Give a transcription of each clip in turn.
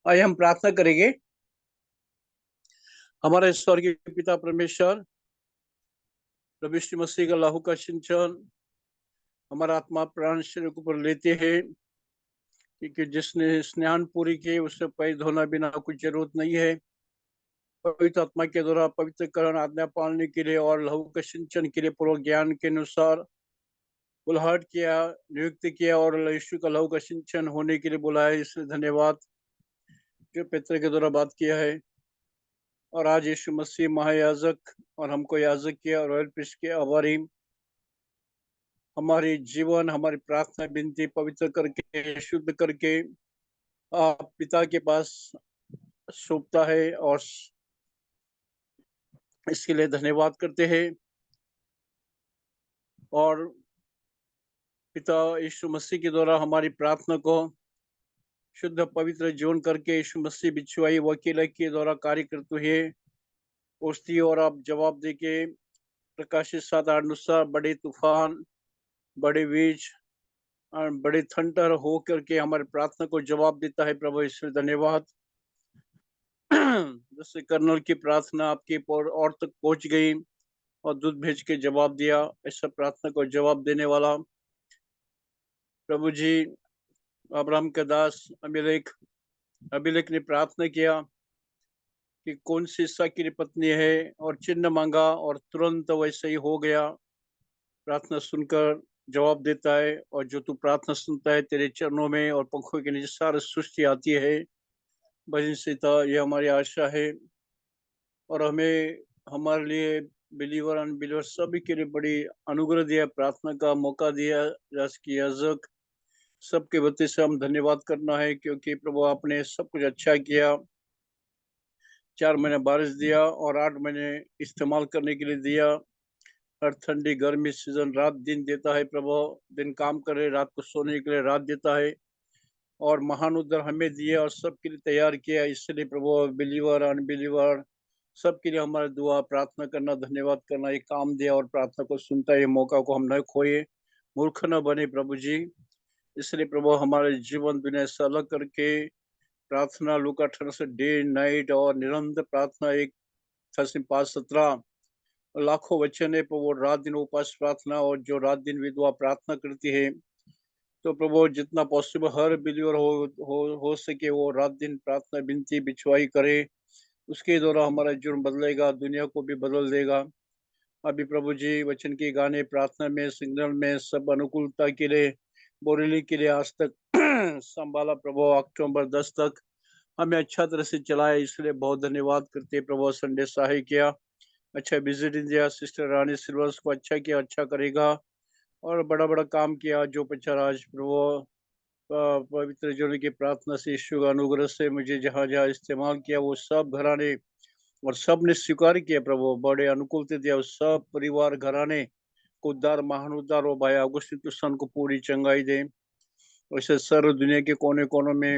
आइए हम प्रार्थना करेंगे। हमारे स्वर्गीय पिता परमेश्वर, प्रभु यीशु मसीह का लहू का सिंचन हमारा आत्मा प्राण शरीर के ऊपर लेते हैं, क्योंकि जिसने स्नान पूरी की उससे पैर धोना बिना कुछ जरूरत नहीं है। पवित्र आत्मा के द्वारा पवित्रकरण आज्ञा पालने के लिए और लहू का सिंचन के लिए पूर्व ज्ञान के अनुसार बुलाहट किया, नियुक्त किया और यीशु का लहू का सिंचन होने के लिए बुलाया। इसलिए धन्यवाद जो पितर के द्वारा बात किया है। और आज यीशु मसीह महायाजक और हमको याजक किया और रॉयल प्रीस्ट के आभारी, हमारी जीवन हमारी प्रार्थना विनती पवित्र करके शुद्ध करके आप पिता के पास सौंपता है। और इसके लिए धन्यवाद करते हैं। और पिता यीशु मसीह के द्वारा हमारी प्रार्थना को शुद्ध पवित्र जीवन करके यीशु मसीह बिछुआई वकील के द्वारा कार्य करते हुए उसकी और आप जवाब दे के प्रकाशित 7:8 अनुसार बड़े तूफान, बड़े बीज और बड़े थंडर हो करके हमारे प्रार्थना को जवाब देता है। प्रभु ईश्वर धन्यवाद। जैसे कर्नल की प्रार्थना आपके और तक पहुंच गई और दूध भेज के जवाब दिया, ऐसा प्रार्थना को जवाब देने वाला प्रभु जी अब्राहम के दास अभिलेख ने प्रार्थना किया कि कौन सी ईसा की पत्नी है और चिन्ह मांगा और तुरंत वैसे ही हो गया। प्रार्थना सुनकर जवाब देता है, और जो तू प्रार्थना सुनता है तेरे चरणों में और पंखों के नीचे सारी सृष्टि आती है। भजन सीता ये हमारी आशा है। और हमें हमारे लिए बिलीवर अनबिलीवर सभी के लिए बड़ी अनुग्रह दिया, प्रार्थना का मौका दिया। राजकीय याजक सबके वती से हम धन्यवाद करना है, क्योंकि प्रभु आपने सब कुछ अच्छा किया। 4 महीने बारिश दिया और 8 महीने इस्तेमाल करने के लिए दिया। हर ठंडी गर्मी सीजन रात दिन देता है। प्रभु दिन काम करे, रात को सोने के लिए रात देता है। और महान उद्धार हमें दिया और सबके लिए तैयार किया। इसलिए प्रभु बिलीवर अनबिलीवर सबके लिए हमारा दुआ प्रार्थना करना, धन्यवाद करना, ये काम दिया और प्रार्थना को सुनता है। ये मौका को हम न खोए, मूर्ख न बने प्रभु जी। इसलिए प्रभु हमारे जीवन दुनिया से अलग करके प्रार्थना लूका 18 से डे नाइट और निरंतर प्रार्थना 1:5-17 लाखों वचन है प्रभु। रात दिन उपास प्रार्थना और जो रात दिन विधवा प्रार्थना करती है, तो प्रभु जितना पॉसिबल हर बिलीवर हो सके वो रात दिन प्रार्थना विनती बिछवाई करे। उसके द्वारा हमारा जीवन बदलेगा, दुनिया को भी बदल देगा। अभी प्रभु जी वचन के गाने प्रार्थना में सिग्नल में सब अनुकूलता के लिए बोरेली के लिए आज तक संभाला प्रभु। अक्टूबर 10 तक हमें अच्छा तरह से चलाया, इसलिए बहुत धन्यवाद करते प्रभु। संडे सहाय किया, अच्छा विजिट दिया, सिस्टर रानी सिल्वर्स को अच्छा किया, अच्छा करेगा। और बड़ा बड़ा काम किया जो प्रचार आज प्रभु पवित्र जन की प्रार्थना से यीशु का अनुग्रह से मुझे जहाँ जहाँ इस्तेमाल किया वो सब घराने और सब ने स्वीकार किया प्रभु। बड़े अनुकूल थे दिया सब परिवार घराने को उद्धार, महान उद्धार हो। भाई अगुस्तीन तुसन को पूरी चंगाई दे। वैसे सर्व दुनिया के कोने कोनों में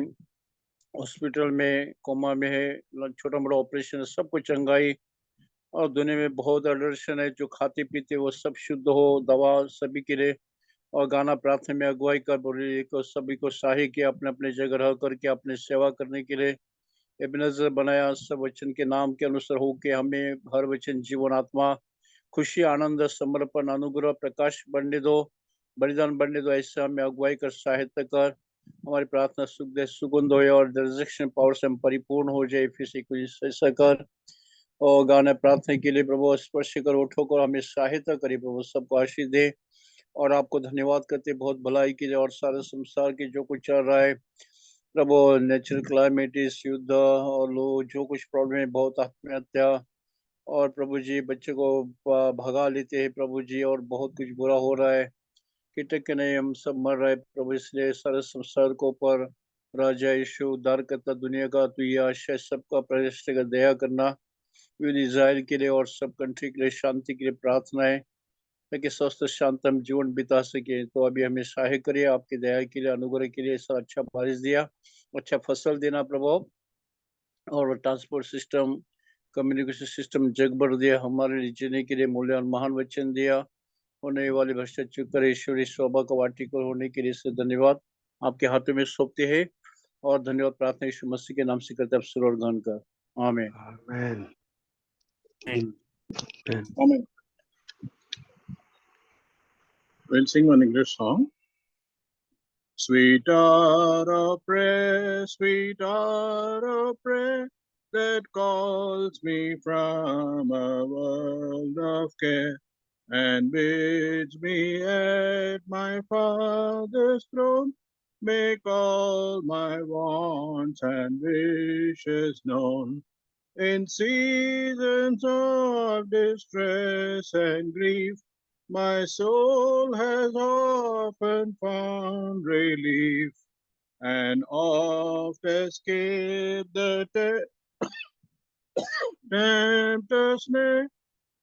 हॉस्पिटल में कोमा में है, छोटा मोटा ऑपरेशन सबको चंगाई। और दुनिया में बहुत अडर्शन है, जो खाते पीते वो सब शुद्ध हो, दवा सभी के लिए। और गाना प्रार्थना में अगुवाई कर बोली को सभी को शाही किया, अपने अपने जगह रह करके अपने सेवा करने के लिए एबेनेज़र बनाया। सब वचन के नाम के अनुसार हो के हमें हर वचन जीवन आत्मा खुशी आनंद समर्पण अनुग्रह प्रकाश बढ़ने दो, बलिदान बढ़ने दो। ऐसे हमें अगुवाई कर सहायता कर, हमारी प्रार्थना सुख दे सुगंध हो और रिजरेक्शन पावर से हम परिपूर्ण हो जाए। फिर से कुछ ऐसा कर और गाने प्रार्थना के लिए प्रभु स्पर्श कर उठो कर हमें सहायता करे प्रभु, सबको आशीष दे। और आपको धन्यवाद करते बहुत भलाई के लिए और सारे संसार के जो कुछ चल रहा है प्रभु, नेचुरल क्लाइमेट युद्ध और लोग जो कुछ प्रॉब्लम है, बहुत आत्महत्या और प्रभु जी बच्चे को भगा लेते हैं प्रभु जी, और बहुत कुछ बुरा हो रहा है। कीटक के नहीं हम सब मर रहे प्रभु, इसलिए सारे संसार को पर राजा यीशु उद्धार करता दुनिया का तो ये आशय सबका प्रयास कर दया करना। इजराइल के लिए और सब कंट्री के लिए शांति के लिए प्रार्थना है, ताकि स्वस्थ शांत हम जीवन बिता सके। तो अभी हमें सहाय करिए, आपकी दया के लिए अनुग्रह के लिए ऐसा अच्छा बारिश दिया, अच्छा फसल देना प्रभु। और ट्रांसपोर्ट सिस्टम कम्युनिकेशन सिस्टम जग भर दिया, हमारे लिए जीने के लिए मूल्य महान वचन दिया। होने वाले भ्रष्टाचार ईश्वरी शोभा का वाटिक होने के लिए से धन्यवाद आपके हाथों में सौंपते हैं। और धन्यवाद प्रार्थना यीशु मसीह के नाम से करते हैं अफसर और गण का। आमीन। Amen. Amen. We'll sing one English song. Sweet hour of prayer, that calls me from a world of care, and bids me at my Father's throne make all my wants and wishes known. In seasons of distress and grief, my soul has often found relief, and oft escaped the tempter's snare.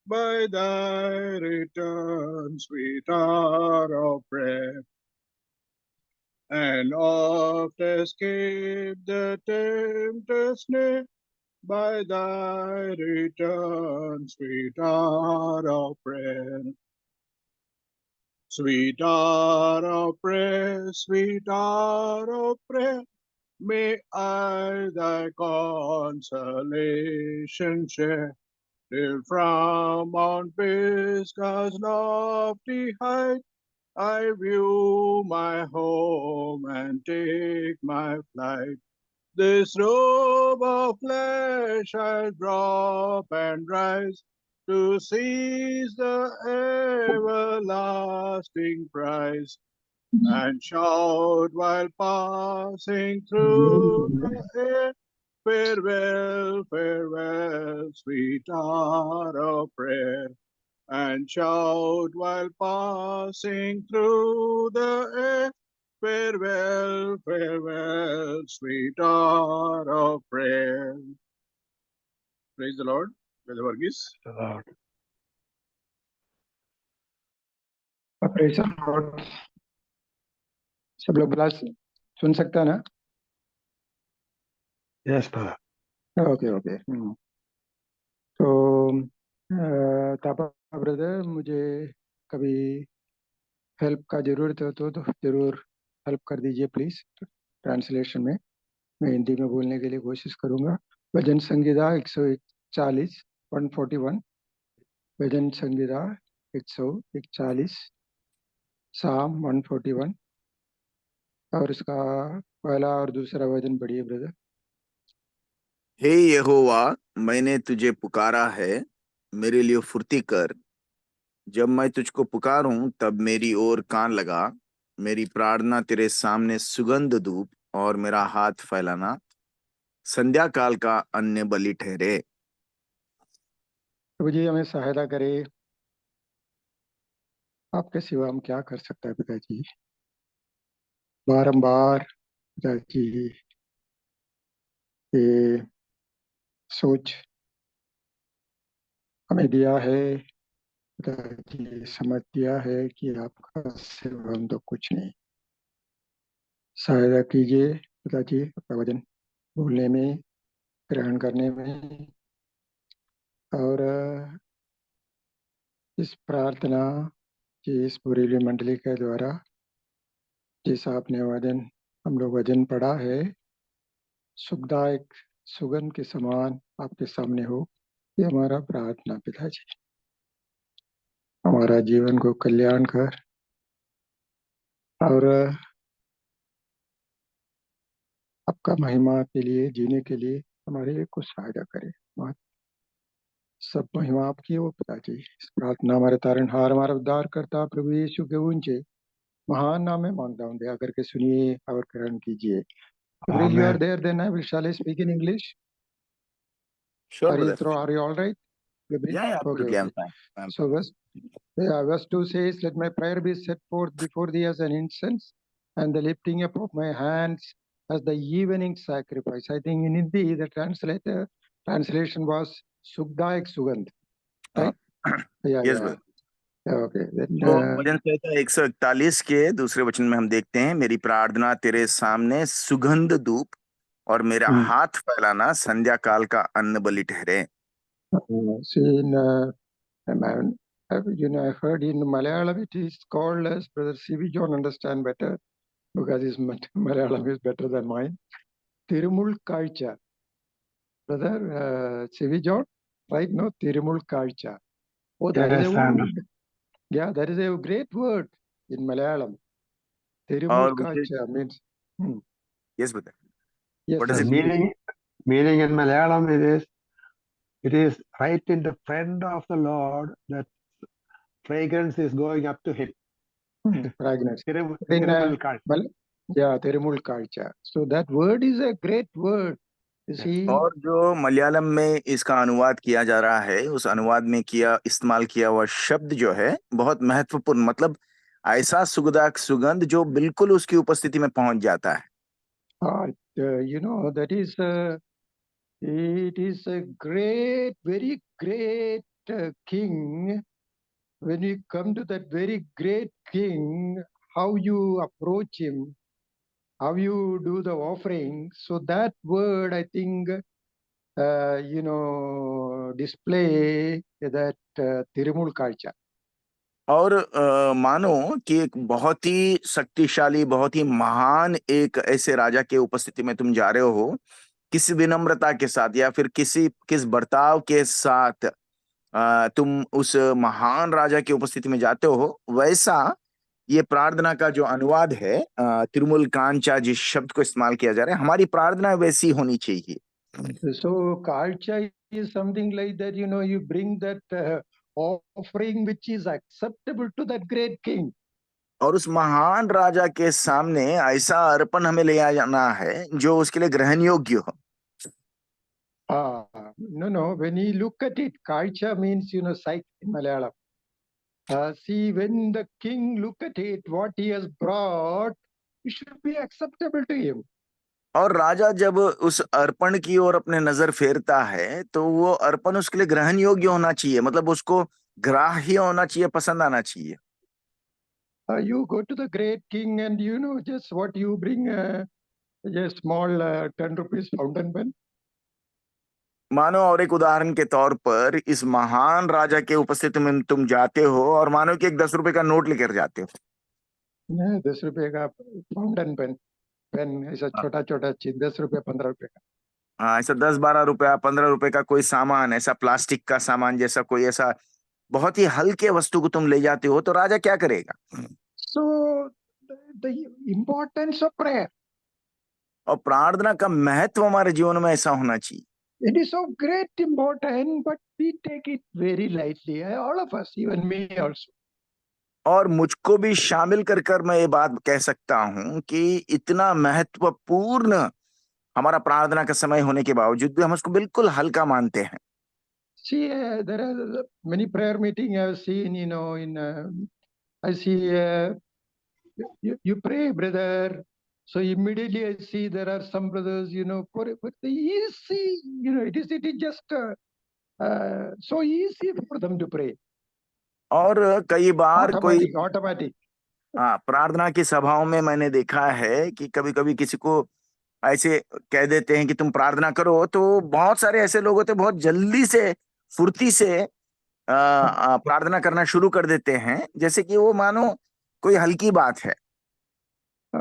By thy return, sweet hour of prayer, and oft escaped the tempter's snare. By thy return, sweet hour of prayer. Sweet hour of prayer, sweet hour of prayer, may I thy consolation share, till from Mount Pisgah's lofty height I view my home and take my flight. This robe of flesh I'll drop and rise to seize the everlasting prize, and shout while passing through the air, farewell, farewell, sweet hour of prayer. And shout while passing through the air, farewell, farewell, sweet hour of prayer. Praise the Lord. Brother Varghese. The Lord. Praise the Lord. सब लोग बुला सुन सकता है ना? Yes, Father. Okay okay. तो तापा brother, मुझे कभी help का जरूरत हो तो जरूर हेल्प कर दीजिए प्लीज। ट्रांसलेशन में मैं हिंदी में बोलने के लिए कोशिश करूंगा। भजन संगीता 141 141, भजन संगीता 141, साम 141, और इसका पहला और दूसरा वचन पढ़िए ब्रदर। हे यहोवा, मैंने तुझे पुकारा है, मेरे लिए फुर्ती कर। जब मैं तुझको पुकारूं तब मेरी ओर कान लगा। मेरी प्रार्थना तेरे सामने सुगंध धूप और मेरा हाथ फैलाना संध्या काल का अन्य बलि ठहरे। प्रभु जी हमें सहायता करे, आपके सिवा हम क्या कर सकते हैं पिताजी। बारंबार पिताजी ये सोच हमें दिया है, पिताजी समझ दिया है कि आपका सिवा हम तो कुछ नहीं। सहायता कीजिए पिताजी, आपका वचन बोलने में, ग्रहण करने में, और इस प्रार्थना की इस पूरी मंडली के द्वारा जैसा आपने वचन हम लोग वचन पढ़ा है, सुखदायक सुगंध के समान आपके सामने हो, ये हमारा प्रार्थना पिताजी। हमारा जीवन को कल्याण कर और आपका महिमा के लिए जीने के लिए हमारे को सहायता करे। सब महिमा आपकी हो पिताजी। इस प्रार्थना हमारे तारणहार, हमारा उद्धार करता प्रभु यीशु के ऊंचे महान नाम में मांगता हूँ, दया करके सुनिए और ग्रहण कीजिए। Gabriel, you are there, then I will shall I speak in English? Sure, Are you brother. are you all right, Gabriel? Yeah, absolutely. Okay. I'm fine. So verse 2 says, "Let my prayer be set forth before thee as an incense, and the lifting up of my hands as the evening sacrifice." I think in Hindi the translation was Sukdaik Sugandh, right? Yes, brother. Okay. Then, तो भजन संहिता 141 के दूसरे वचन में हम देखते हैं, मेरी प्रार्थना तेरे सामने सुगंध धूप और मेरा हाथ फैलाना संध्या काल का अन्न बलि ठहरे। I heard in Malayalam it is called as Brother C.V. John understand better because his Malayalam is better than mine. Tirumul Kalcha. Brother, CV John, right? No, Tirumul Kalcha. Oh, that is a Yes, I word. understand. Yeah, that is a great word in Malayalam. Tirumul और मुझे Kalcha means. Yes बता, Yes, what The does yes. It mean? meaning in Malayalam it is right in the friend of the Lord that fragrance is going up to him. Fragrance. Tirumul Kalcha. Yeah, Tirumul Kalcha. So that word is a great word. You see. और जो मलयालम में इसका अनुवाद किया जा रहा है, उस अनुवाद में इस्तेमाल किया हुआ शब्द जो है बहुत महत्वपूर्ण, मतलब ऐसा सुगंध जो बिल्कुल उसकी उपस्थिति में पहुंच जाता है। That is, it is a great, very great king. When you come to that very great king, how you approach him, how you do the offering. So that word, I think, display that Tirumul Kalcha. और मानो कि एक बहुत ही शक्तिशाली, बहुत ही महान एक ऐसे राजा के उपस्थिति में तुम जा रहे हो, किस विनम्रता के साथ या फिर किस बर्ताव के साथ तुम उस महान राजा की उपस्थिति में जाते हो, वैसा ये प्रार्थना का जो अनुवाद है, तिरुमुल कांचा जिस शब्द को इस्तेमाल किया जा रहा है, हमारी प्रार्थना वैसी होनी चाहिए। So Kalcha is something like that, you bring that offering which is acceptable to that great king. और उस महान राजा के सामने ऐसा अर्पण हमें ले जाना है जो उसके लिए ग्रहण योग्य हो। No, when you look at it, Kalcha means, sight in Malayalam. See, when the king look at it, what he has brought, it should be acceptable to him. और राजा जब उस अर्पण की ओर अपने नजर फेरता है तो वो अर्पण उसके लिए ग्रहण योग्य होना चाहिए, मतलब उसको ग्राह्य होना चाहिए, पसंद आना चाहिए। You go to the great king and just what you bring, a small 10 rupees fountain pen. मानो और एक उदाहरण के तौर पर इस महान राजा के उपस्थिति में तुम जाते हो और मानो कि एक 10 रुपए का नोट लेकर जाते हो। 10 रुपए का फाउंटेन पेन ऐसा छोटा चीज, 10 रुपए 15 रुपए का। हाँ, ऐसा 10-12 रुपया 15 रुपए का कोई सामान, ऐसा प्लास्टिक का सामान जैसा कोई ऐसा बहुत ही हल्के वस्तु को तुम ले जाते हो, तो राजा क्या करेगा? So the importance of prayer. और प्रार्थना का महत्व हमारे जीवन में ऐसा होना चाहिए। It is of great importance, but we take it very lightly. All of us, even me also. और मुझको भी शामिल कर मैं ये बात कह सकता हूं कि इतना महत्वपूर्ण हमारा प्रार्थना का समय होने के बावजूद भी हम उसको बिल्कुल हल्का मानते हैं। See, there are many prayer meetings I have seen, I see you pray, brother. So immediately I see there are some brothers, for the easy, it is just so easy for them to pray. और कई बार Automatic. हाँ, प्रार्थना की सभाओं में मैंने देखा है कि कभी-कभी किसी को ऐसे कह देते हैं कि तुम प्रार्थना करो, तो बहुत सारे ऐसे लोग होते हैं बहुत जल्दी से फुर्ती से प्रार्थना करना शुरू कर देते हैं, जैसे कि वो मानो कोई हल्की बात है। I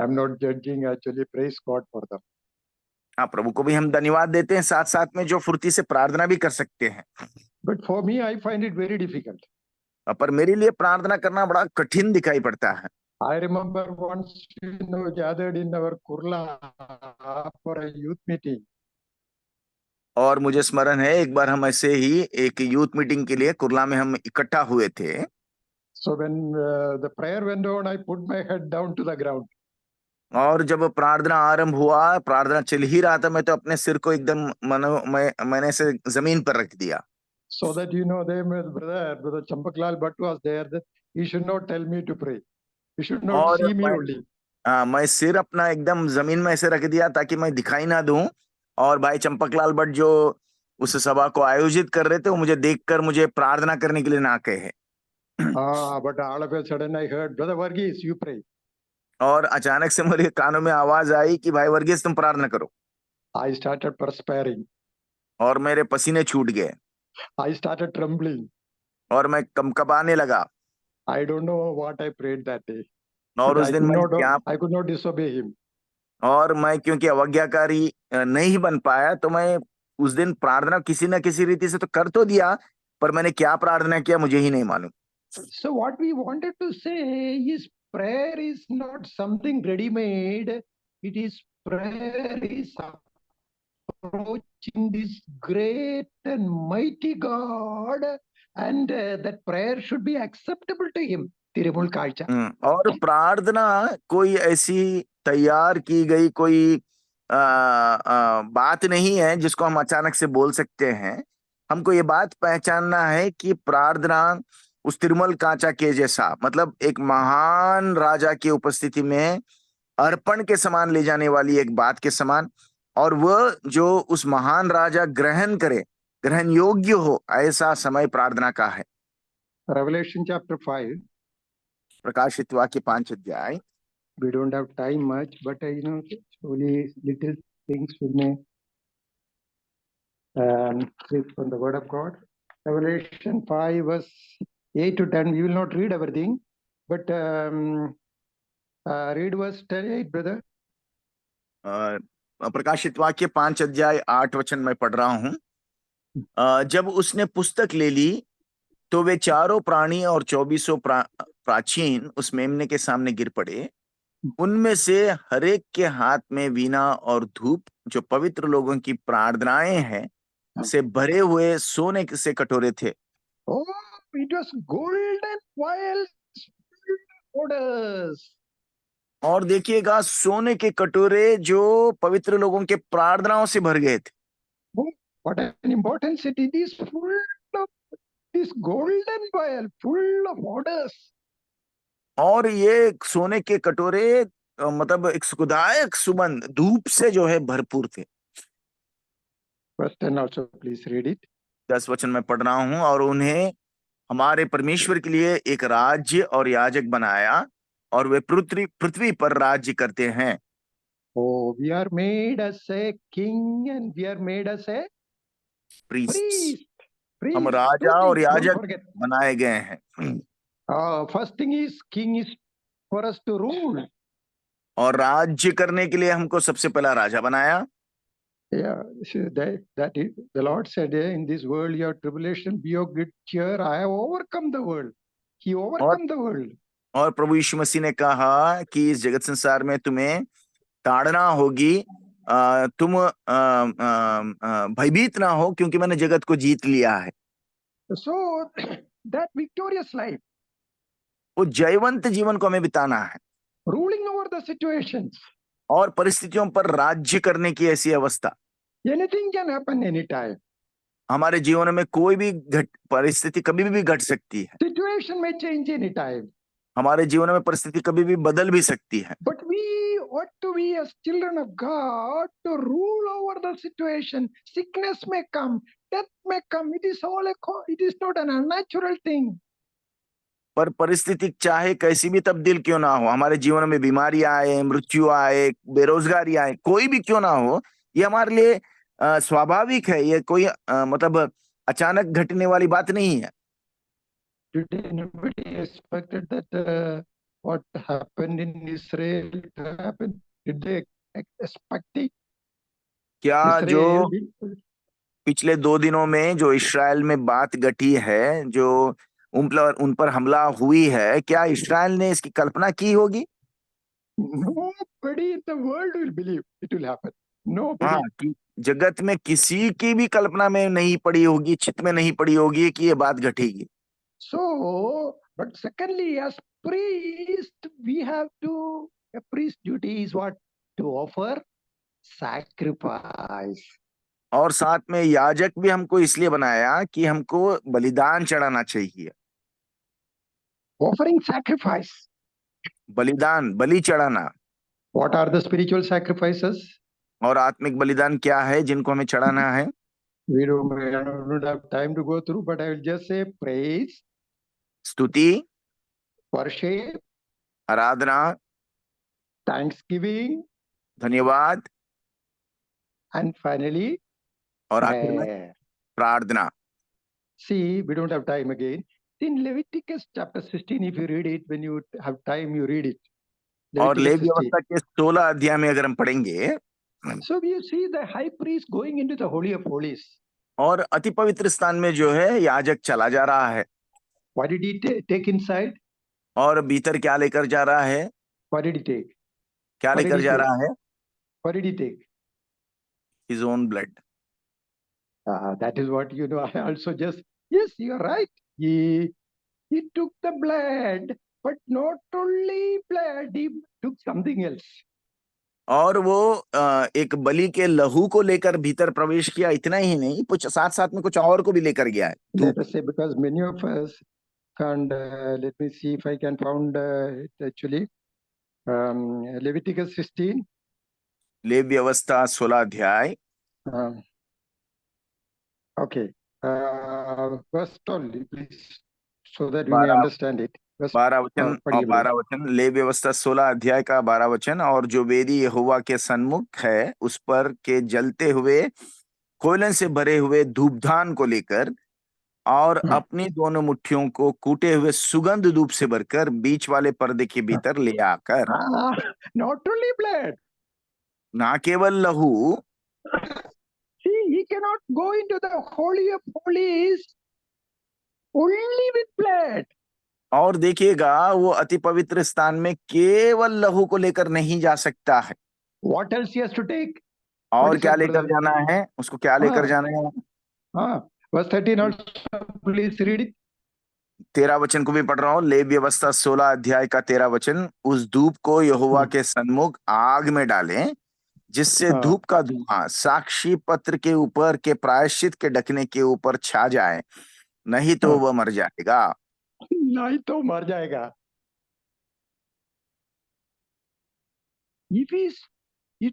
am not judging, actually. Praise God for them. हाँ, प्रभु को भी हम धन्यवाद देते हैं साथ साथ में जो फुर्ती से प्रार्थना भी कर सकते हैं। But for me, I find it very difficult. पर मेरे लिए प्रार्थना करना बड़ा कठिन दिखाई पड़ता है। I remember once, gathered in our Kurla for a youth meeting. और मुझे स्मरण है एक बार हम ऐसे ही एक यूथ मीटिंग के लिए कुर्ला में हम इकट्ठा हुए थे। So when the prayer went on, I put my head down to the ground. और जब प्रार्थना आरंभ हुआ, प्रार्थना चल ही रहा था, मैं तो अपने सिर को एकदम मैंने से जमीन पर रख दिया। So that brother Champaklal Bhatt was there, that he should not tell me to pray. He should not see me only. मैं सिर अपना एकदम जमीन में ऐसे रख दिया ताकि मैं दिखाई ना दूं, और भाई चंपकलाल भट्ट जो उस सभा को आयोजित कर रहे थे वो मुझे देखकर मुझे प्रार्थना करने के लिए ना कहे। But all of a sudden I heard, Brother Varghese, you pray. और अचानक से मेरे कानों में आवाज आई कि भाई वर्गीस तुम प्रार्थना करो। I started perspiring. और मेरे पसीने छूट गए। I started trembling. और मैं कंपकपाने लगा। I don't know what I prayed that day. और उस दिन I could not disobey him. और मैं क्योंकि अवज्ञाकारी नहीं बन पाया, तो मैं उस दिन प्रार्थना किसी न किसी रीति से तो कर तो दिया, पर मैंने क्या प्रार्थना किया मुझे ही नहीं मालूम। So what we wanted to say is prayer is not something ready-made. It is prayer is approaching this great and mighty God, and that prayer should be acceptable to Him. तिरुमुल कालचा. और प्रार्थना कोई ऐसी तैयार की गई कोई बात नहीं है जिसको हम अचानक से बोल सकते हैं। हमको ये बात पहचानना है कि प्रार्थना उस तिरुमल कांचा के जैसा, मतलब एक महान राजा की उपस्थिति में अर्पण के समान ले जाने वाली एक बात के समान, और वह जो उस महान राजा ग्रहण करे, ग्रहण योग्य हो, ऐसा समय प्रार्थना का है। Revelation chapter 5. प्रकाशित वाक्य 5 अध्याय। We don't have time much, but only little things we may speak from the Word of God. Revelation 5 verse 8 to 10. We will not read everything, but read verse 8, brother. प्रकाशित वाक्य 5 अध्याय 8 वचन में पढ़ रहा हूं। जब उसने पुस्तक ले ली तो वे चारों प्राणी और 24 प्राचीन उस मेमने के सामने गिर पड़े। उनमें से हरेक के हाथ में वीणा और धूप, जो पवित्र लोगों की प्रार्थनाएं हैं, से भरे हुए सोने से कटोरे थे। Oh, it was golden vials orders. और देखिएगा, सोने के कटोरे जो पवित्र लोगों के प्रार्थनाओं से भर गए थे। Oh, what an important city! It is full of this golden vial, full of orders. और ये सोने के कटोरे मतलब एक सुखदायक सुगंध धूप से जो है भरपूर थे। Verse 10 also, please read it. 10 वचन में पढ़ रहा हूं। और उन्हें हमारे परमेश्वर के लिए एक राज्य और याजक बनाया, और वे पृथ्वी पर राज्य करते हैं। Oh, we are made as a king and we are made as a priest. हम Priest. राजा Two और things, don't याजक forget. बनाए गए हैं। First thing is, king is for us to rule. और राज्य करने के लिए हमको सबसे पहला राजा बनाया। Yeah, so that is, the Lord said, in this world you have tribulation, be of good cheer, I have overcome the world. He overcome the world. और प्रभु यीशु मसीह ने कहा कि इस जगत संसार में तुम्हें ताड़ना होगी, तुम भयभीत ना हो, क्योंकि मैंने जगत को जीत लिया है। So that victorious life, वो जयवंत जीवन को हमें बिताना है, ruling over the situations. और परिस्थितियों पर राज्य करने की ऐसी अवस्था। Anything can happen anytime. हमारे जीवन में कोई भी परिस्थिति कभी भी घट सकती है। Situation may change anytime. हमारे जीवन में परिस्थिति कभी भी बदल भी सकती है। But we ought to be as children of God to rule over the situation. Sickness may come, death may come. It is not an unnatural thing. पर परिस्थिति चाहे कैसी भी तब्दील क्यों ना हो, हमारे जीवन में बीमारी आए, मृत्यु आए, बेरोजगारी आए, कोई भी क्यों ना हो, ये हमारे लिए स्वाभाविक है। ये कोई मतलब अचानक घटने वाली बात नहीं है। Did anybody expected that what happened in Israel to happen? Did they expect it? क्या जो Israel, पिछले 2 दिनों में जो इस्राएल में बात घटी है, जो उन पर हमला हुई है, क्या इस्राएल ने इसकी कल्पना की होगी? nobody in the world will believe it will happen. Nobody. हाँ, कि जगत में किसी की भी कल्पना में नहीं पड़ी होगी, चित्त में नहीं पड़ी होगी कि ये बात घटेगी। So, but secondly, as priest, we have to, a priest duty is what? To offer sacrifice. और साथ में याजक भी हमको इसलिए बनाया कि हमको बलिदान चढ़ाना चाहिए। Offering sacrifice. बलिदान, बलि चढ़ाना। What are the spiritual sacrifices? और आत्मिक बलिदान क्या है जिनको हमें चढ़ाना है? We don't have time to go through, but I will just say praise, स्तुति, worship, आराधना, thanksgiving, धन्यवाद, and finally और आखिर में prayer. प्रार्थना। See, we don't have time again. In Leviticus chapter 16, if you read it, when you have time, you read it. और Leviticus levy 16. व्यवस्था के 16 अध्याय में अगर हम पढ़ेंगे, So you see the high priest going into the Holy of Holies. और अति पवित्र स्थान में जो है याजक चला जा रहा है, What did he take inside? और भीतर क्या लेकर जा रहा है? What did he take? क्या What did लेकर he जा take? रहा है? What did he take? His own blood. That is what you know. I also just, yes, you are right. He took the blood, but not only blood, he took something else. और वो एक बलि के लहू को लेकर भीतर प्रवेश किया, इतना ही नहीं, कुछ साथ साथ में कुछ और को भी लेकर गया है। Let us say, because many of us can't, let me see if I can found it actually. Leviticus 16. Levy व्यवस्था 16 अध्याय। Okay. Verse only, please, so that we may understand it. 12 वचन और पढ़िए 12 वचन, लेवी व्यवस्था 16 अध्याय का 12 वचन। और जो वेदी यहोवा के सन्मुख है उस पर के जलते हुए कोयलन से भरे हुए धूपधान को लेकर और अपनी दोनों मुट्ठियों को कूटे हुए सुगंध धूप से भरकर बीच वाले पर्दे के भीतर ले आकर, Not only blood. ना केवल लहू, See, he cannot go into the Holy of Holies only with blood. और देखिएगा वो अति पवित्र स्थान में केवल लहू को लेकर नहीं जा सकता है। What else he has to take? और क्या लेकर जाना है? उसको क्या लेकर जाना है? Verse 13 also, please read it. 13 वचन को भी पढ़ रहा हूँ। लेवी व्यवस्था 16 अध्याय का 13 वचन, उस धूप को यहोवा के सन्मुख आग में डालें, जिससे धूप का धुआं साक्षी पत्र के ऊपर के प्रायश्चित के ढकने के ऊपर छा जाए, नहीं तो वह मर जाएगा। नहीं तो मर जाएगा। If he's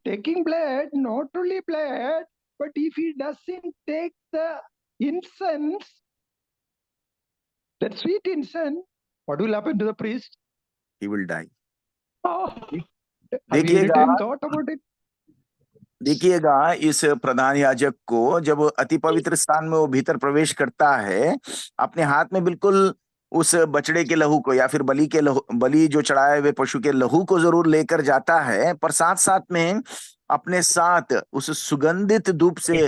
taking blood, not only blood, but if he doesn't take the incense, that sweet incense, what will happen to the priest? He will die. Have you any time thought about it? देखिएगा, इस प्रधान याजक को जब अति पवित्र स्थान में वो भीतर प्रवेश करता है, अपने हाथ में बिल्कुल उस बछड़े के लहू को या फिर बलि के लहू, बलि जो चढ़ाए हुए पशु के लहू को जरूर लेकर जाता है, पर साथ साथ में अपने साथ उस सुगंधित धूप से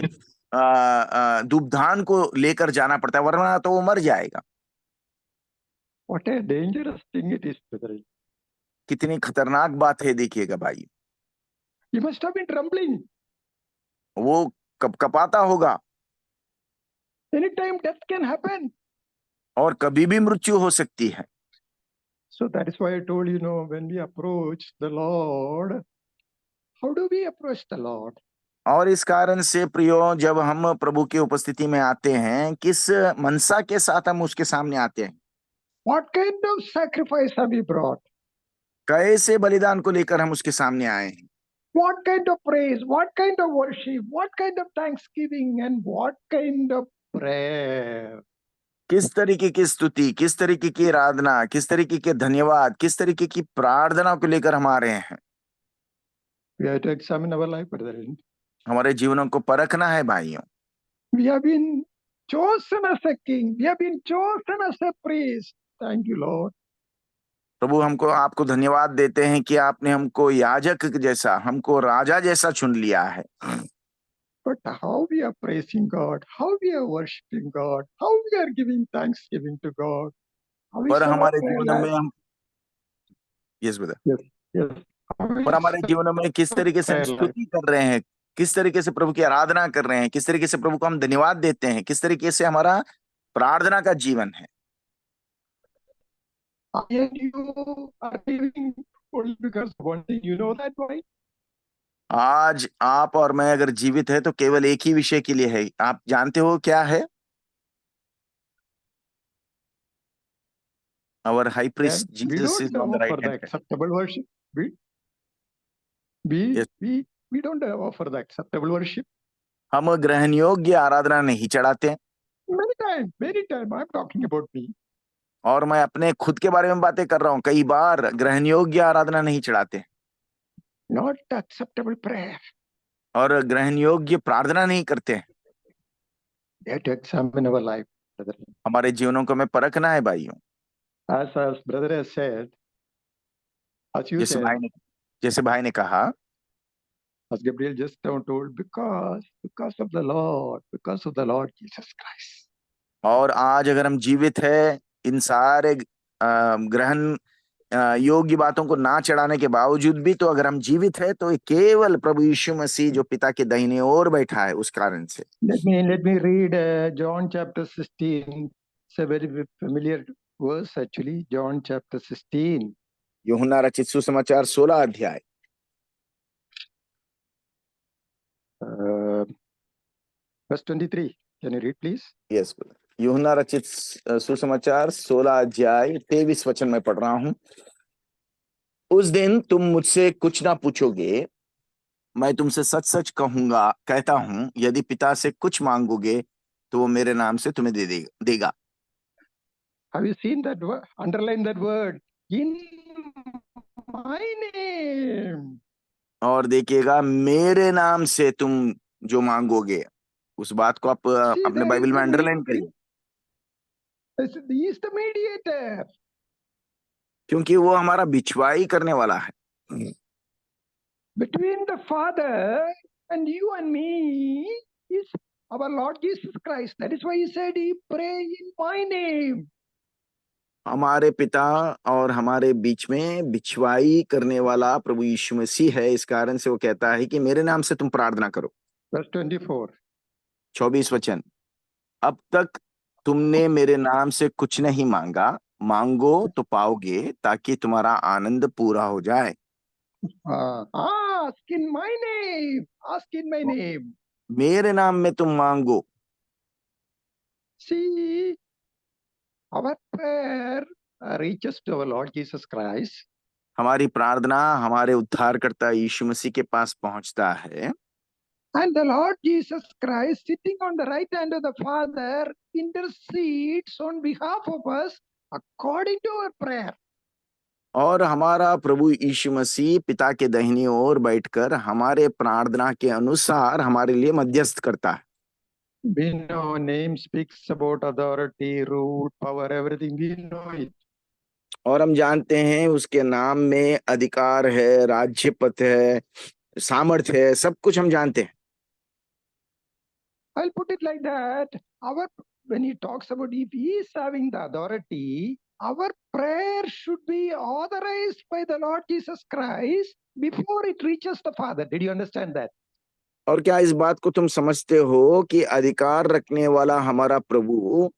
धूपधान को लेकर जाना पड़ता है, वरना तो वो मर जाएगा। What a dangerous thing it is, brother. कितनी खतरनाक बात है, देखिएगा भाई। He must have been trembling. वो कपाता होगा। Anytime death can happen. और कभी भी मृत्यु हो सकती है। So that is why I told you, when we approach the Lord, how do we approach the Lord? और इस कारण से प्रियो, जब हम प्रभु की उपस्थिति में आते हैं, किस मनसा के साथ हम उसके सामने आते हैं? What kind of sacrifice have we brought? कैसे बलिदान को लेकर हम उसके सामने आए हैं? What kind of praise? What kind of worship? What kind of thanksgiving? And what kind of prayer? किस तरीके की स्तुति, किस तरीके की आराधना, किस तरीके के धन्यवाद, किस तरीके की प्रार्थना को लेकर हम आ रहे हैं? We have to examine our life, brother. हमारे जीवनों को परखना है भाइयों। We have been chosen as a king. We have been chosen as a priest. Thank you, Lord. प्रभु, हमको आपको धन्यवाद देते हैं कि आपने हमको याजक जैसा, हमको राजा जैसा चुन लिया है। But how we are praising God, how we are worshiping God, how we are giving thanksgiving to God. पर हमारे जीवन में हम yes, पर हमारे जीवन में किस तरीके से स्तुति कर रहे हैं, किस तरीके से प्रभु की आराधना कर रहे हैं, किस तरीके से प्रभु को हम धन्यवाद देते हैं, किस तरीके से हमारा प्रार्थना का जीवन है। आज आप और मैं अगर जीवित है तो केवल एक ही विषय के लिए है। आप जानते हो क्या है? Our high priest Jesus is on the right hand. Acceptable worship. We don't offer the acceptable worship. हम ग्रहण योग्य आराधना नहीं चढ़ाते। Many time I'm talking about me. और मैं अपने खुद के बारे में बातें कर रहा हूँ। कई बार ग्रहण योग्य आराधना नहीं चढ़ाते। Not acceptable prayer. और ग्रहण योग्य प्रार्थना नहीं करते। We have to examine our life, brother. हमारे जीवनों को हमें परखना है भाइयों। As brother has said, As you जैसे said, भाई ने कहा, as Gabriel just told, because of the Lord Jesus Christ. और आज अगर हम जीवित है, इन सारे ग्रहण योग्य बातों को ना चढ़ाने के बावजूद भी, तो अगर हम जीवित है तो केवल प्रभु यीशु मसीह जो पिता के दाहिने ओर बैठा है उस कारण से। Let me read John chapter 16. It's a very familiar verse actually. John chapter 16. यूहन्ना रचित सुसमाचार 16 अध्याय, verse 23. Can you read please? Yes, यूहन्ना रचित सुसमाचार 16 अध्याय 23 वचन में पढ़ रहा हूं। उस दिन तुम मुझसे कुछ ना पूछोगे, मैं तुमसे सच सच कहता हूं, यदि पिता से कुछ मांगोगे तो वो मेरे नाम से तुम्हें देगा। Have you seen that word? Underline that word. In my name. और देखिएगा, मेरे नाम से तुम जो मांगोगे, उस बात को आप अपने बाइबल में अंडरलाइन करिए, He is the mediator. क्योंकि वो हमारा बिछवाई करने वाला है Between the Father and you and me is our Lord Jesus Christ. That is why he said, he pray in my name. हमारे पिता और हमारे बीच में बिछवाई करने वाला प्रभु यीशु मसीह है। इस कारण से वो कहता है कि मेरे नाम से तुम प्रार्थना करो। Verse 24. 24 वचन, अब तक तुमने मेरे नाम से कुछ नहीं मांगा, मांगो तो पाओगे, ताकि तुम्हारा आनंद पूरा हो जाए। Ask in my name. Ask in my name. मेरे नाम में तुम मांगो। See, our prayer reaches to our Lord Jesus Christ. हमारी प्रार्थना हमारे उद्धारकर्ता यीशु मसीह के पास पहुंचता है, And the Lord Jesus Christ, sitting on the right hand of the Father, intercedes on behalf of us according to our prayer. और हमारा प्रभु यीशु मसीह पिता के दाहिनी ओर बैठकर हमारे प्रार्थना के अनुसार हमारे लिए मध्यस्थ करता है। We know name speaks about authority, root, power, everything. We know it. और हम जानते हैं उसके नाम में अधिकार है, राज्य पद है, सामर्थ्य है, सब कुछ हम जानते हैं। I'll put it like that. When he talks about if he is having the authority, our prayer should be authorized by the Lord Jesus Christ before it reaches the Father. Did you understand that? और क्या इस बात को तुम समझते हो कि अधिकार रखने वाला हमारा प्रभु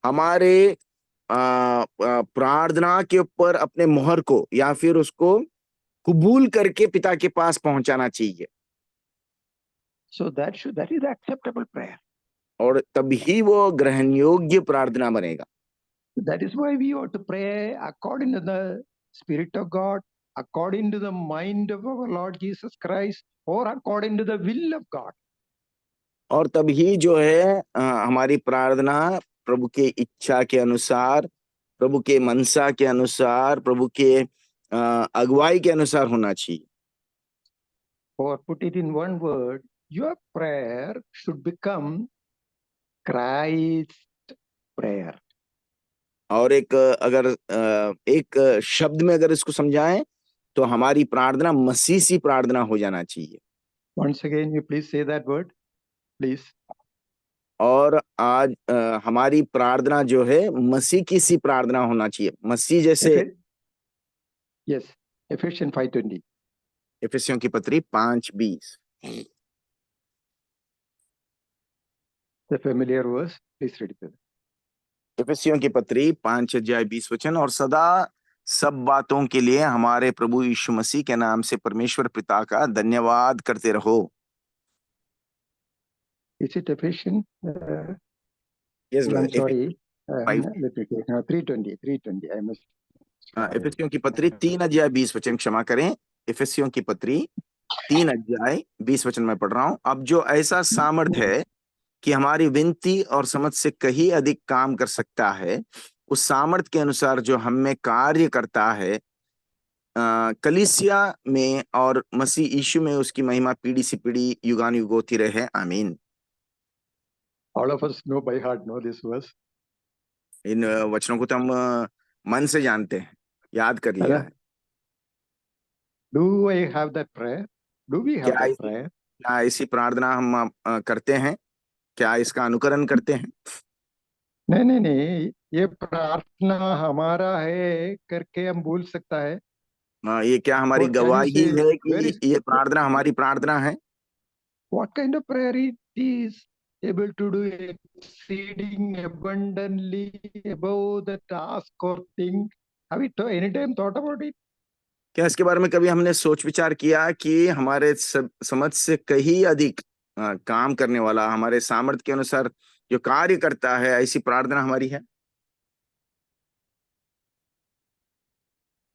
हमारे प्रार्थना के ऊपर अपने मोहर को या फिर उसको कबूल करके पिता के पास पहुंचाना चाहिए। So that is acceptable prayer. और तभी वो ग्रहण योग्य प्रार्थना बनेगा। That is why we ought to pray according to the Spirit of God, according to the mind of our Lord Jesus Christ, or according to the will of God. और तभी जो है हमारी प्रार्थना प्रभु के इच्छा के अनुसार, प्रभु के मनसा के अनुसार, प्रभु के अगुवाई के अनुसार होना चाहिए। Or put it in one word, your prayer should become Christ prayer. और एक शब्द में अगर इसको समझाएं तो हमारी प्रार्थना मसीह सी प्रार्थना हो जाना चाहिए। Once again, you please say that word, please. और आज हमारी प्रार्थना जो है मसीह की सी प्रार्थना होना चाहिए, मसीह जैसे। Yes, Ephesians 5:20. इफिसियों की पत्री 5:20। The familiar verse, please read it. इफिसियों की पत्री 5:20 वचन, और सदा सब बातों के लिए हमारे प्रभु यीशु मसीह के नाम से परमेश्वर पिता का धन्यवाद करते रहो। Is it Ephesians? Yes, I'm sorry. 3:20. 3:20. I must. इफिसियों की पत्री 3:20 वचन, क्षमा करें, इफिसियों की पत्री 3:20 वचन में पढ़ रहा हूं। अब जो ऐसा सामर्थ्य है कि हमारी विनती और समझ से कहीं अधिक काम कर सकता है, उस सामर्थ्य के अनुसार जो हम में कार्य करता है, कलीसिया में और मसीह यीशु में उसकी महिमा पीढ़ी से पीढ़ी युगान युग होती रहे। आमीन। All of us know by heart, know this verse. इन वचनों को तो हम मन से जानते हैं, याद कर लिया है। Do I have that prayer? Do we have क्या that prayer? क्या ऐसी प्रार्थना हम करते हैं? क्या इसका अनुकरण करते हैं? नहीं नहीं नहीं, ये प्रार्थना हमारा है करके हम बोल सकता है। ये क्या हमारी What can you गवाही say? है Where कि is ये प्रार्थना हमारी प्रार्थना है? what kind of prayer it is able to do exceeding abundantly above the task or thing? Have we any time thought about it? क्या इसके बारे में कभी हमने सोच विचार किया कि हमारे समझ से कहीं अधिक काम करने वाला, हमारे सामर्थ्य के अनुसार जो कार्य करता है, ऐसी प्रार्थना हमारी है?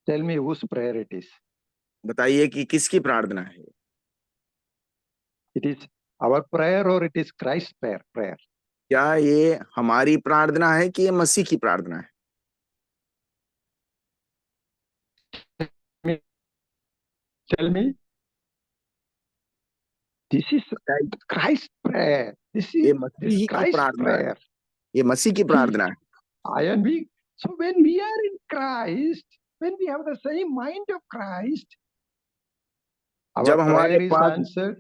Tell me whose prayer it is. बताइए कि किसकी प्रार्थना है? It is our prayer or it is Christ's prayer? क्या ये हमारी प्रार्थना है कि ये मसीह की प्रार्थना है? Tell me. This is Christ's prayer. This ये is मसीह की Christ's प्रार्थना है, prayer. ये मसीह की प्रार्थना है। And we, so when we are in Christ, when we have the same mind of Christ, जब our हमारे prayer is pass answered.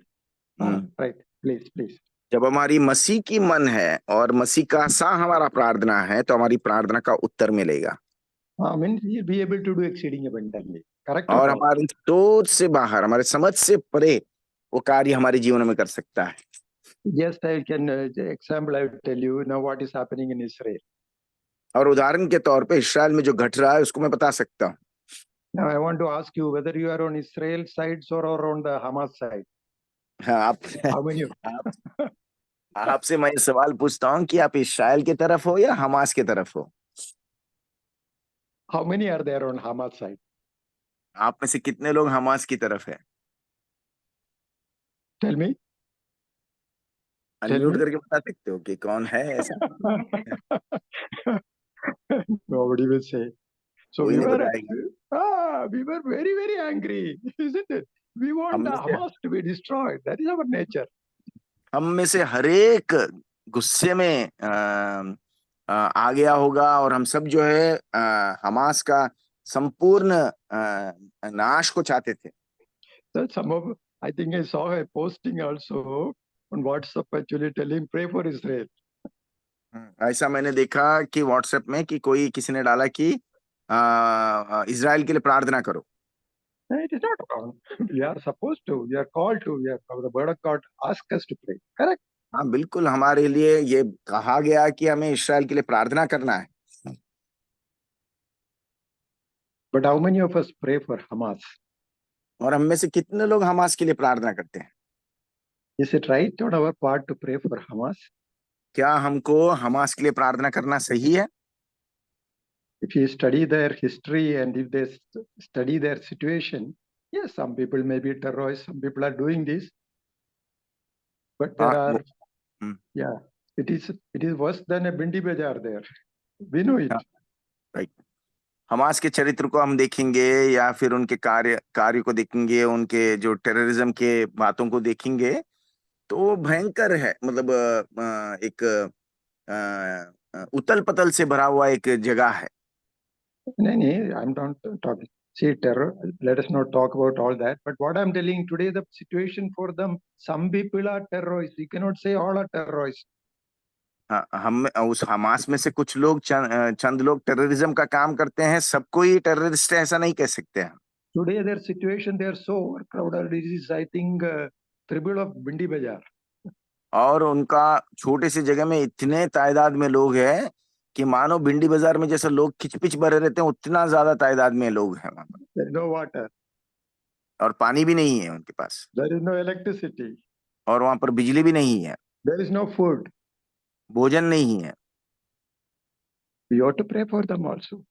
Right, please. जब हमारी मसीह की मन है और मसीह का सा हमारा प्रार्थना है, तो हमारी प्रार्थना का उत्तर मिलेगा। Means we'll be able to do exceeding abundantly. Correct? और हमारी सोच से बाहर, हमारे समझ से परे वो कार्य हमारे जीवन में कर सकता है। Yes, I can example. I will tell you now what is happening in Israel. और उदाहरण के तौर पे इस्राएल में जो घट रहा है उसको मैं बता सकता हूँ। Now I want to ask you whether you are on Israel sides or on the Hamas side. हाँ, How many? आपसे मैं सवाल पूछता हूँ कि आप इस्राएल की तरफ हो या हमास की तरफ हो? How many are there on Hamas side? आप में से कितने लोग हमास की तरफ है? Tell me. अनम्यूट करके बता सकते हो कि कौन है ऐसा? Nobody will say. So कोई we नहीं were, बताएगा। we were very, very angry, isn't it? We want the Hamas to be destroyed. That is our nature. हम में से हरेक गुस्से में आ गया होगा और हम सब जो है हमास का संपूर्ण नाश को चाहते थे। So some of, I think I saw a posting also on WhatsApp actually telling pray for Israel. ऐसा मैंने देखा कि व्हाट्सएप में कि कोई किसी ने डाला कि इजराइल के लिए प्रार्थना करो। It is not wrong. We are supposed to. We are called to. We are, the word of God asks us to pray. Correct? हाँ, बिल्कुल हमारे लिए ये कहा गया कि हमें इस्राएल के लिए प्रार्थना करना है। But how many of us pray for Hamas? और हम में से कितने लोग हमास के लिए प्रार्थना करते हैं? Is it right on our part to pray for Hamas? क्या हमको हमास के लिए प्रार्थना करना सही है? If you study their history and if they study their situation, yes, some people may be terrorists, some people are doing this, but there are, yeah, it is worse than a Bindi Bazaar there. We know it. Right. Hamas के चरित्र को हम देखेंगे या फिर उनके कार्य को देखेंगे, उनके जो टेररिज्म के बातों को देखेंगे, तो वो भयंकर है। मतलब एक उतल पतल से भरा हुआ एक जगह है। नहीं, I'm not talking. See, terror, let us not talk about all that. But what I'm telling today, the situation for them, some people are terrorists. You cannot say all are terrorists. हम उस Hamas में से कुछ लोग चंद लोग terrorism का काम करते हैं, सबको ही टेररिस्ट है ऐसा नहीं कह सकते हैं। Today their situation, they are so overcrowded. It is, I think, triple of Bindi Bazaar. और उनका छोटे से जगह में इतने तादाद में लोग हैं कि मानो भिंडी बाजार में जैसे लोग खिचपिच भरे रहते हैं, उतना ज्यादा तादाद में लोग हैं वहां पर। There is no water. और पानी भी नहीं है उनके पास। There is no electricity. और वहां पर बिजली भी नहीं है। There is no food. भोजन नहीं है। We ought to pray for them also.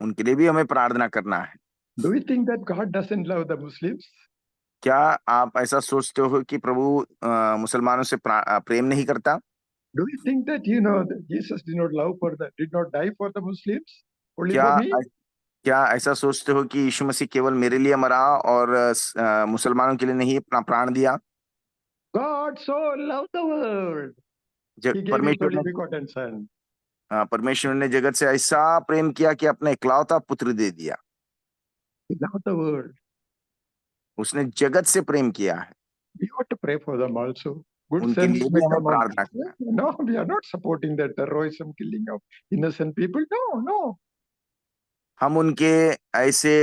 उनके लिए भी हमें प्रार्थना करना है। Do you think that God doesn't love the Muslims? क्या आप ऐसा सोचते हो कि प्रभु मुसलमानों से प्रेम नहीं करता? Do you think that that Jesus did not die for the Muslims? Only क्या for me? क्या ऐसा सोचते हो कि यीशु मसीह केवल मेरे लिए मरा और मुसलमानों के लिए नहीं अपना प्राण दिया? God so loved the world. He gave his only begotten son. परमेश्वर ने जगत से ऐसा प्रेम किया कि अपने इकलौता पुत्र दे दिया। He loved the world. उसने जगत से प्रेम किया है, We ought to pray for them also. Good उनके sense लिए may भी हमें come on. प्रार्थना करना है। No, we are not supporting the terrorism, killing of innocent people. No, no. हम उनके ऐसे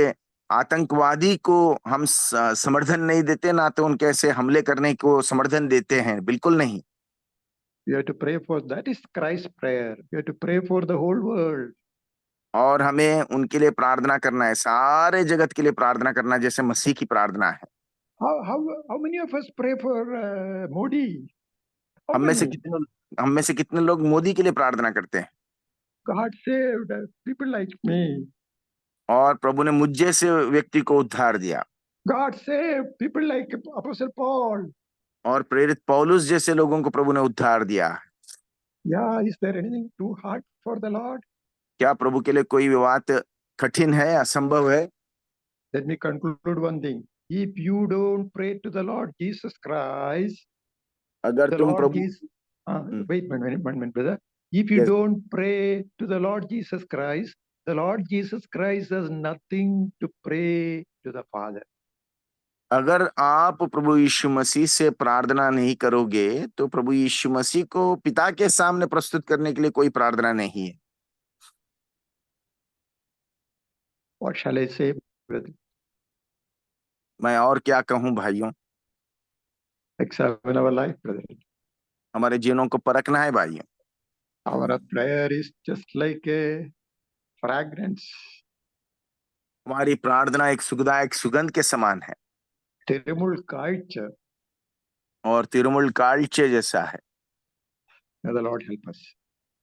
आतंकवादी को हम समर्थन नहीं देते, ना तो उनके ऐसे हमले करने को समर्थन देते हैं, बिल्कुल नहीं। We have to pray for, that is Christ's prayer. We have to pray for the whole world. और हमें उनके लिए प्रार्थना करना है, सारे जगत के लिए प्रार्थना करना, जैसे मसीह की प्रार्थना है। How many of us pray for Modi? How हम में से many? कितने लोग मोदी के लिए प्रार्थना करते हैं? God saved people like me. और प्रभु ने मुझ जैसे व्यक्ति को उद्धार दिया। God saved people like Apostle Paul. और प्रेरित पौलुस जैसे लोगों को प्रभु ने उद्धार दिया। Yeah, is there anything too hard for the Lord? क्या प्रभु के लिए कोई बात कठिन है, असंभव है? Let me conclude one thing. If you don't pray to the Lord Jesus Christ, अगर the तुम Lord Prabhu Jesus, wait one minute, brother. If you Yes. don't pray to the Lord Jesus Christ, the Lord Jesus Christ has nothing to pray to the Father. अगर आप प्रभु यीशु मसीह से प्रार्थना नहीं करोगे तो प्रभु यीशु मसीह को पिता के सामने प्रस्तुत करने के लिए कोई प्रार्थना नहीं है। What shall I say, brother? मैं और क्या कहूं भाइयों? Examine our life, brother. हमारे जीवनों को परखना है भाइयों। Our prayer is just like a fragrance. हमारी प्रार्थना एक सुखदायक सुगंध के समान है Tirumul Kaitcha. और तिरुमुल कालचे जैसा है। May the Lord help us.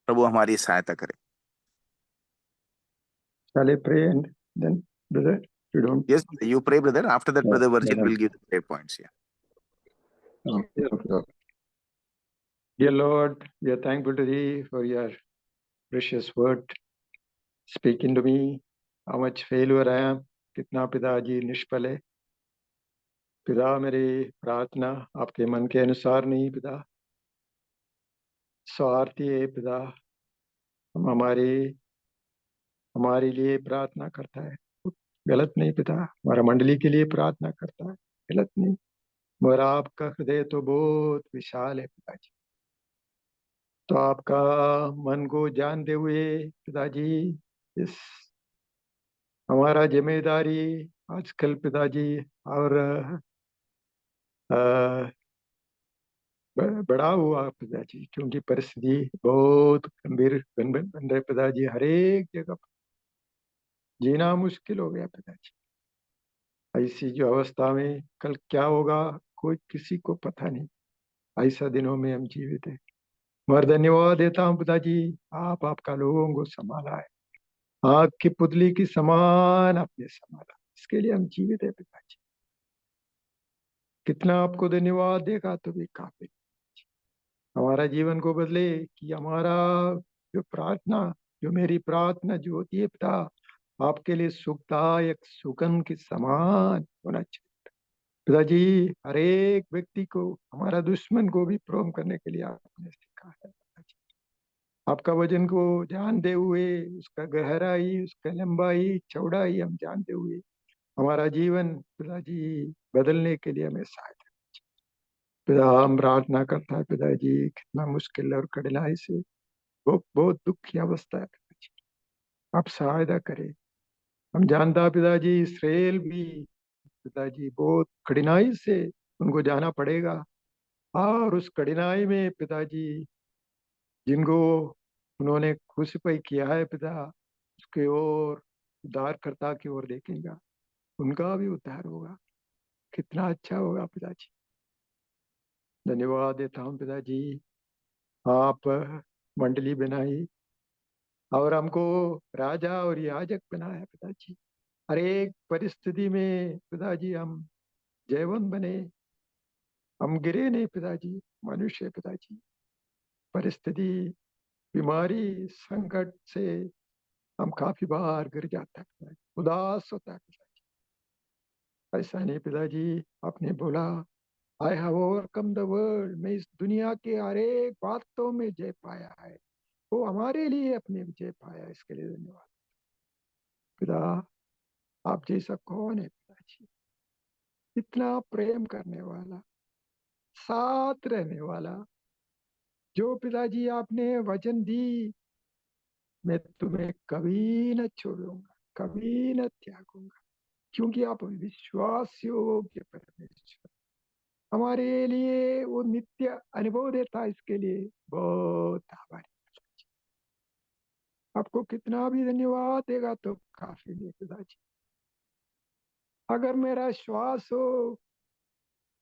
प्रभु हमारी सहायता करे। Shall I pray and then, brother, you don't? Yes, you pray, brother. After that, Yes, brother Virgin brother. will give the prayer points here. Okay. Dear Lord, we are thankful to Thee for Your precious word. Speaking to me, how much failure I am, कितना पिताजी निष्फल है। पिता मेरी प्रार्थना आपके मन के अनुसार नहीं पिता, स्वार्थी है पिता। हम हमारे लिए प्रार्थना करता है, गलत नहीं पिता। हमारा मंडली के लिए प्रार्थना करता है, गलत नहीं। मगर आपका हृदय तो बहुत विशाल है पिताजी। तो आपका मन को जानते हुए पिताजी, इस हमारा जिम्मेदारी आजकल पिताजी और बड़ा हुआ पिताजी, क्योंकि परिस्थिति बहुत गंभीर बन रहे पिताजी। हर एक जगह जीना मुश्किल हो गया पिताजी। ऐसी जो अवस्था में कल क्या होगा कोई किसी को पता नहीं। ऐसा दिनों में हम जीवित है। मगर धन्यवाद देता हूँ पिताजी, आपका लोगों को संभाला है, आग की पुतली की समान आपने संभाला। इसके लिए हम जीवित है पिताजी। कितना आपको धन्यवाद देगा तो भी काफी। हमारा जीवन को बदले कि हमारा जो प्रार्थना, जो मेरी प्रार्थना जो होती है पिता, आपके लिए सुखदायक सुगंध के समान होना चाहिए पिताजी। हर एक व्यक्ति को, हमारा दुश्मन को भी प्रोम करने के लिए आपने सिखा है पिताजी। आपका वजन को जानते हुए, उसका गहराई, उसका लंबाई चौड़ाई हम जानते हुए हमारा जीवन पिताजी बदलने के लिए हमें सहायता पिता। हम प्रार्थना करता है पिताजी, कितना मुश्किल और कठिनाई से, बहुत दुख की अवस्था है पिताजी, आप सहायता करें। हम जानता पिताजी इसराइल भी पिताजी बहुत कठिनाई से उनको जाना पड़ेगा, और उस कठिनाई में पिताजी जिनको उन्होंने क्रूसिफाई किया है पिता, उसके ओर उद्धारकर्ता की ओर देखेगा, उनका भी उद्धार होगा। कितना अच्छा होगा पिताजी। धन्यवाद देता हूँ पिताजी, आप मंडली बनाई और हमको राजा और याजक बनाया पिताजी। हर एक परिस्थिति में पिताजी हम जयवंत बने, हम गिरे नहीं पिताजी। मनुष्य पिताजी परिस्थिति, बीमारी, संकट से हम काफी बार गिर जाता है पिताजी, उदास होता है पिताजी। ऐसा नहीं पिताजी, आपने बोला I have overcome the world, मैं इस दुनिया के हर एक बातों में जय पाया है। वो हमारे लिए अपने विजय पाया, इसके लिए धन्यवाद पिता। आप जैसा कौन है पिताजी? इतना प्रेम करने वाला, साथ रहने वाला, जो पिताजी आपने वचन दी, मैं तुम्हें कभी न छोड़ूंगा, कभी न त्यागूंगा, क्योंकि आप विश्वास योग्य परमेश्वर हमारे लिए वो नित्य अनुभव देता, इसके लिए बहुत आभारी। आपको कितना भी धन्यवाद देगा तो काफी नहीं पिताजी। अगर मेरा श्वास हो,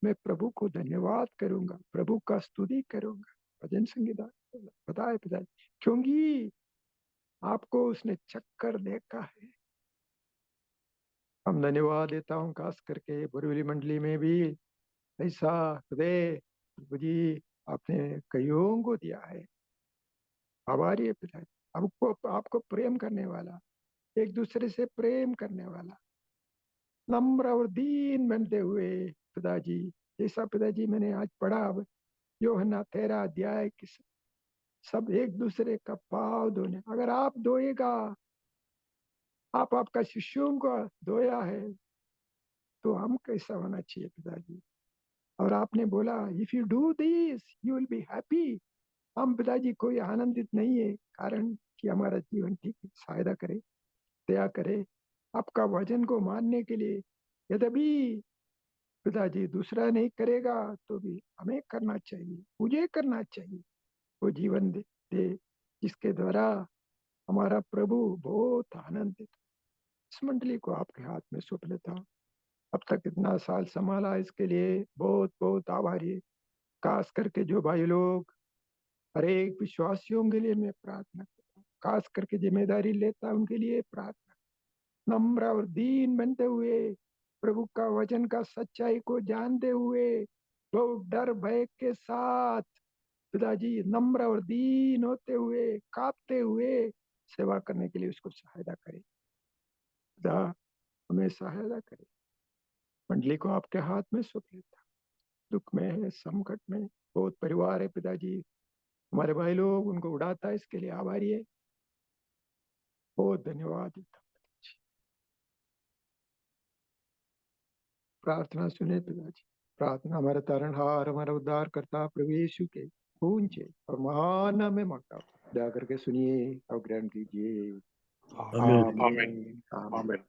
मैं प्रभु को धन्यवाद करूंगा, प्रभु का स्तुति करूंगा, भजन संगीत बताए पिताजी, क्योंकि आपको उसने चक्कर देखा है। हम धन्यवाद देता हूँ, खास करके बोरीवली मंडली में भी ऐसा हृदय प्रभु जी आपने कईयों को दिया है। आभारी है पिताजी। आपको आपको प्रेम करने वाला, एक दूसरे से प्रेम करने वाला, नम्र और दीन बनते हुए पिताजी, जैसा पिताजी मैंने आज पढ़ा यूहन्ना 13 अध्याय की, सब एक दूसरे का पाव धोने। अगर आप धोएगा, आप आपका शिष्यों का धोया है, तो हम कैसा होना चाहिए पिताजी। और आपने बोला if you do this you will be happy. हम पिताजी कोई आनंदित नहीं है, कारण कि हमारा जीवन ठीक सहायता करे, दया करे आपका वचन को मानने के लिए। यद्यपि पिताजी दूसरा नहीं करेगा तो भी हमें करना चाहिए, मुझे करना चाहिए। वो जीवन दे जिसके द्वारा हमारा प्रभु बहुत आनंदित। इस मंडली को आपके हाथ में सौंप लेता हूँ। अब तक इतना साल संभाला, इसके लिए बहुत बहुत आभारी। खास करके जो भाई लोग, हर एक विश्वासियों के लिए मैं प्रार्थना करता हूँ, खास करके जिम्मेदारी लेता उनके लिए प्रार्थना, नम्र और दीन बनते हुए, प्रभु का वचन का सच्चाई को जानते हुए, बहुत डर भय के साथ पिताजी नम्र और दीन होते हुए, कांपते हुए सेवा करने के लिए उसको सहायता करे। खुदा हमें सहायता करे। मंडली को आपके हाथ में सौंप लेता, दुख में है, संकट में बहुत परिवार है पिताजी, हमारे भाई लोग उनको उड़ाता है, इसके लिए आभारी है। बहुत धन्यवाद देता हूं पिताजी। प्रार्थना सुने पिताजी, प्रार्थना हमारा तारणहार, हमारा उद्धार करता प्रभु यीशु के खून से और महान नाम में मांगता हूं। दया करके सुनिए और ग्रहण कीजिए। Amen. आमीन। आमीन।